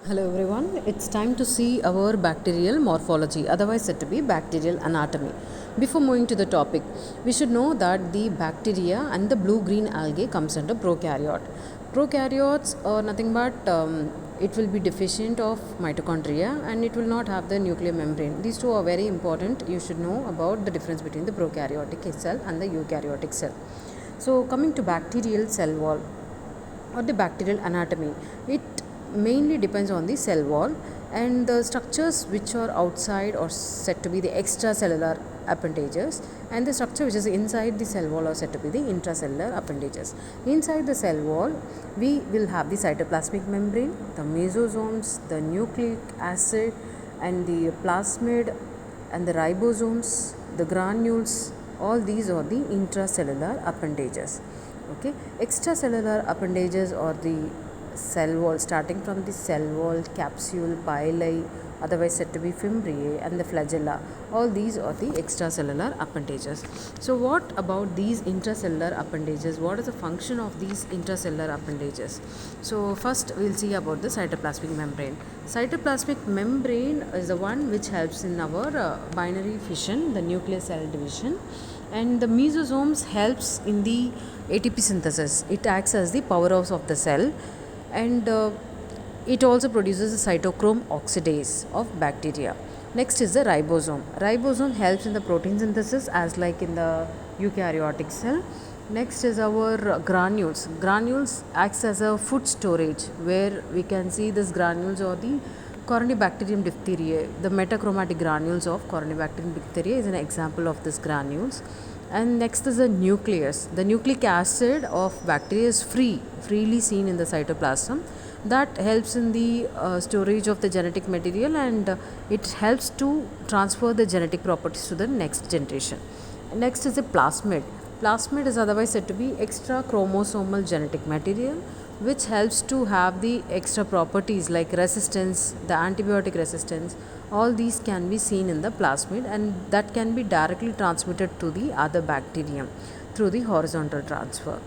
Hello everyone, it's time to see our bacterial morphology, otherwise said to be bacterial anatomy. Before moving to the topic, we should know that the bacteria and the blue-green algae comes under prokaryote. Prokaryotes are nothing but it will be deficient of mitochondria and it will not have the nuclear membrane. These two are very important. You should know about the difference between the prokaryotic cell and the eukaryotic cell. So coming to bacterial cell wall or the bacterial anatomy, it mainly depends on the cell wall, and the structures which are outside are said to be the extracellular appendages, and the structure which is inside the cell wall are said to be the intracellular appendages. Inside the cell wall we will have the cytoplasmic membrane, the mesosomes, the nucleic acid and the plasmid and the ribosomes, the granules. All these are the intracellular appendages. Okay, extracellular appendages are the cell wall, starting from the cell wall, capsule, PILI, otherwise said to be FIMBRIAE, and the flagella. All these are the extracellular appendages. So what about these intracellular appendages? What is the function of these intracellular appendages? So first we'll see about the cytoplasmic membrane. Cytoplasmic membrane is the one which helps in our binary fission, the nuclear cell division, and the mesosomes helps in the ATP synthesis. It acts as the powerhouse of the cell, and it also produces the cytochrome oxidase of bacteria. Next is the ribosome. Ribosome helps in the protein synthesis as like in the eukaryotic cell. Next is our granules. Granules acts as a food storage, where we can see this granules or the Corynebacterium diphtheriae. The metachromatic granules of Corynebacterium diphtheriae is an example of this granules. And next is the nucleus. The nucleic acid of bacteria is freely seen in the cytoplasm. That helps in the storage of the genetic material, and it helps to transfer the genetic properties to the next generation. Next is the plasmid. Plasmid is otherwise said to be extra chromosomal genetic material, which helps to have the extra properties like resistance, the antibiotic resistance. All these can be seen in the plasmid, and that can be directly transmitted to the other bacterium through the horizontal transfer.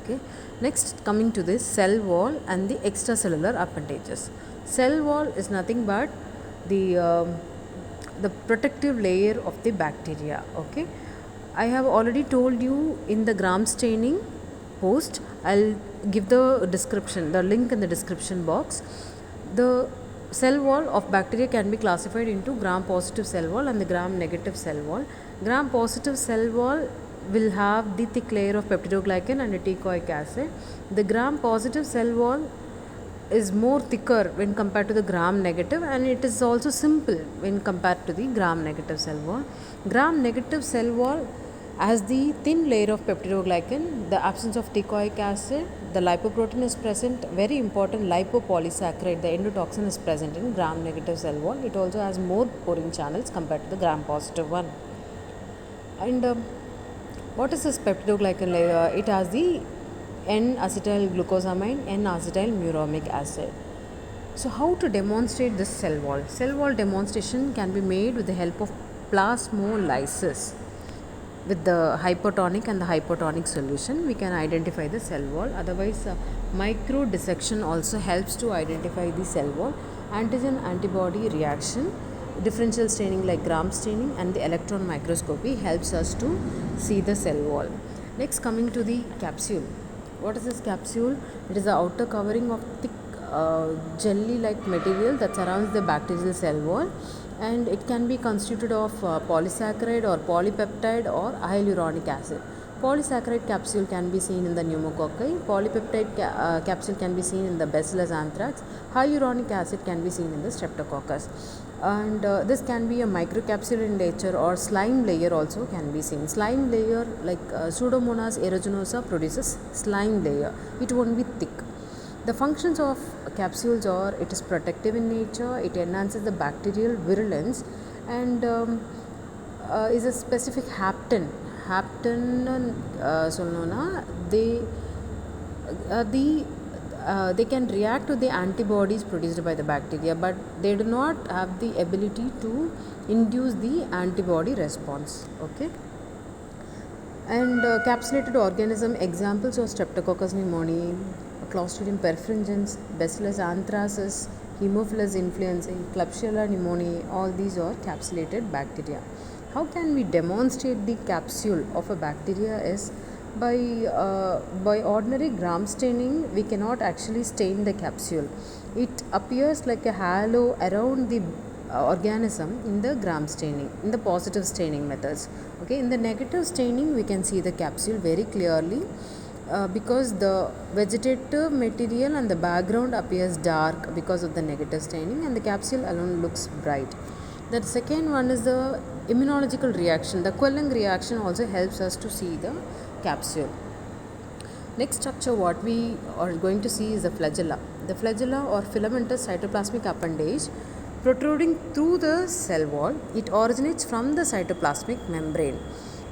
Okay. Next, coming to this cell wall and the extracellular appendages. Cell wall is nothing but the protective layer of the bacteria. Okay, I have already told you in the gram staining post. I'll give the description, the link in the description box. The cell wall of bacteria can be classified into gram positive cell wall and the gram negative cell wall. Gram positive cell wall will have the thick layer of peptidoglycan and a teichoic acid. The gram positive cell wall is more thicker when compared to the gram negative, and it is also simple when compared to the gram negative cell wall. Gram negative cell wall has the thin layer of peptidoglycan, the absence of teichoic acid, the lipoprotein is present, very important lipopolysaccharide, the endotoxin is present in gram negative cell wall. It also has more poring channels compared to the gram positive one. And what is this peptidoglycan layer? It has the N-acetyl glucosamine, N-acetyl muramic acid. So how to demonstrate this cell wall? Cell wall demonstration can be made with the help of plasmolysis. With the hypotonic and the hypotonic solution, we can identify the cell wall. Otherwise, micro dissection also helps to identify the cell wall. Antigen antibody reaction, differential staining like gram staining, and the electron microscopy helps us to see the cell wall. Next, coming to the capsule. What is this capsule? It is the outer covering of thick jelly like material that surrounds the bacterial cell wall, and it can be constituted of polysaccharide or polypeptide or hyaluronic acid. Polysaccharide capsule can be seen in the pneumococci, polypeptide capsule can be seen in the bacillus anthrax, hyaluronic acid can be seen in the streptococcus. And this can be a microcapsule in nature, or slime layer also can be seen. Slime layer like Pseudomonas aeruginosa produces slime layer. It won't be thick. The functions of capsules are: it is protective in nature, it enhances the bacterial virulence, and is a specific hapten. Hapten solnona, they can react to the antibodies produced by the bacteria, but they do not have the ability to induce the antibody response. Okay. And capsulated organism examples of Streptococcus pneumoniae, Clostridium perfringens, Bacillus anthracis, Haemophilus influenzae, Klebsiella pneumoniae, all these are capsulated bacteria. How can we demonstrate the capsule of a bacteria is by ordinary gram staining we cannot actually stain the capsule. It appears like a halo around the organism in the gram staining, in the positive staining methods. Okay, in the negative staining we can see the capsule very clearly because the vegetative material and the background appears dark because of the negative staining, and the capsule alone looks bright. The second one is the immunological reaction. The quelling reaction also helps us to see the capsule. Next structure what we are going to see is the flagella. The flagella or filamentous cytoplasmic appendage protruding through the cell wall. It originates from the cytoplasmic membrane.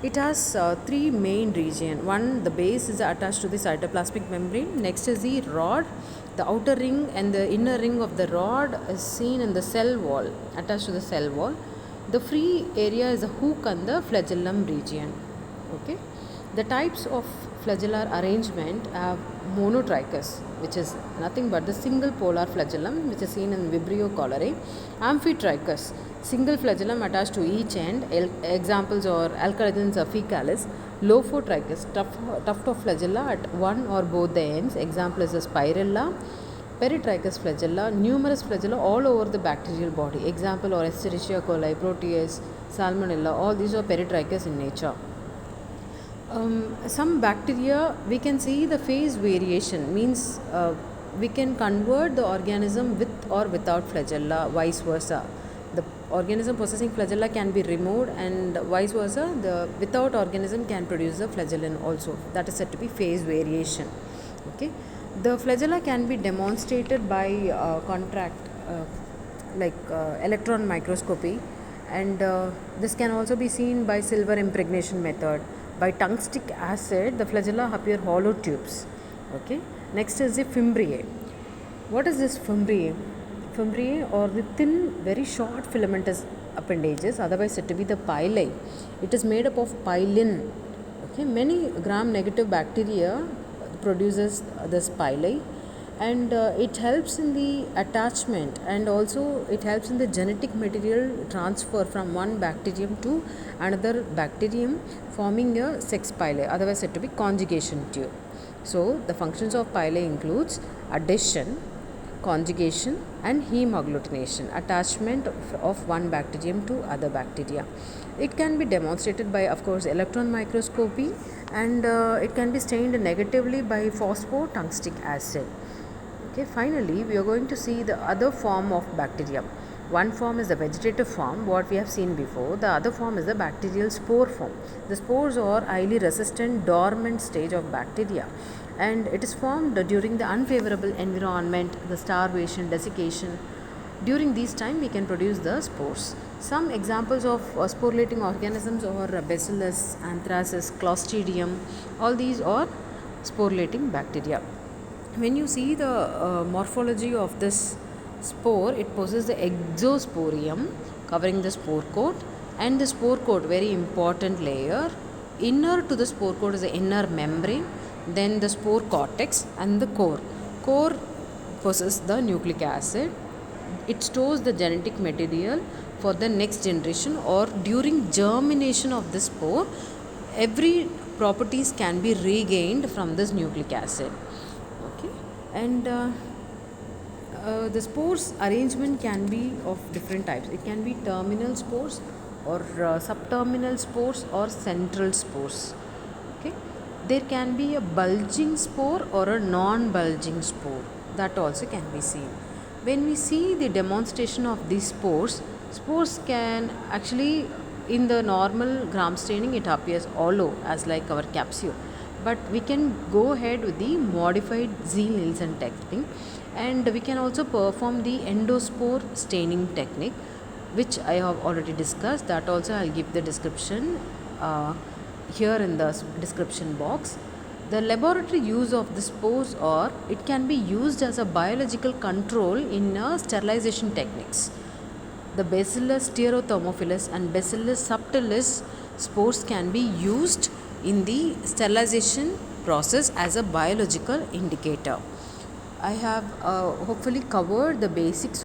It has three main regions. One, the base is attached to the cytoplasmic membrane. Next is the rod. The outer ring and the inner ring of the rod is seen in the cell wall, attached to the cell wall. The free area is the hook and the flagellum region. Okay. The types of flagellar arrangement have monotrichous, which is nothing but the single polar flagellum, which is seen in Vibrio cholerae. Amphitrichous, single flagellum attached to each end. Examples are Alcalidens fecalis. Lophotrichous, tuft of flagella at one or both the ends. Example is the spirella. Peritrichous flagella, numerous flagella all over the bacterial body. Example are Escherichia coli, Proteus, Salmonella. All these are peritrichous in nature. Some bacteria we can see the phase variation, means we can convert the organism with or without flagella, vice versa. The organism possessing flagella can be removed, and vice versa, the without organism can produce the flagellin also. That is said to be phase variation. Okay, the flagella can be demonstrated by electron microscopy, and this can also be seen by silver impregnation method. By tungstic acid, the flagella appear hollow tubes. Okay. Next is the FIMBRIAE. What is this FIMBRIAE? FIMBRIAE or the thin, very short filamentous appendages, otherwise said to be the PILI. It is made up of pilin. Okay. Many gram-negative bacteria produces this PILI, and it helps in the attachment, and also it helps in the genetic material transfer from one bacterium to another bacterium, forming a sex PILI, otherwise said to be conjugation tube. So the functions of PILI includes addition, conjugation and heme agglutination, attachment of one bacterium to other bacteria. It can be demonstrated by, of course, electron microscopy, and it can be stained negatively by phosphotungstic acid. Okay, finally we are going to see the other form of bacterium. One form is the vegetative form, what we have seen before. The other form is the bacterial spore form. The spores are highly resistant dormant stage of bacteria, and it is formed during the unfavorable environment, the starvation, desiccation. During this time we can produce the spores. Some examples of sporulating organisms are Bacillus, Anthracis, Clostridium. All these are sporulating bacteria. When you see the morphology of this spore, it possesses the exosporium covering the spore coat, and the spore coat, very important layer. Inner to the spore coat is the inner membrane, then the spore cortex and the core. Core possesses the nucleic acid. It stores the genetic material for the next generation, or during germination of the spore, every properties can be regained from this nucleic acid. Okay, and the spores arrangement can be of different types. It can be terminal spores, or subterminal spores, or central spores. Okay, there can be a bulging spore or a non-bulging spore, that also can be seen. When we see the demonstration of these spores, spores can actually, in the normal gram staining it appears hollow as like our capsule, but we can go ahead with the modified Ziehl-Neelsen technique, and we can also perform the endospore staining technique, which I have already discussed. That also I'll give the description here in the description box. The laboratory use of the spores, or it can be used as a biological control in sterilization techniques. The Bacillus stereothermophilus and Bacillus subtilis spores can be used in the sterilization process as a biological indicator. I have hopefully covered the basics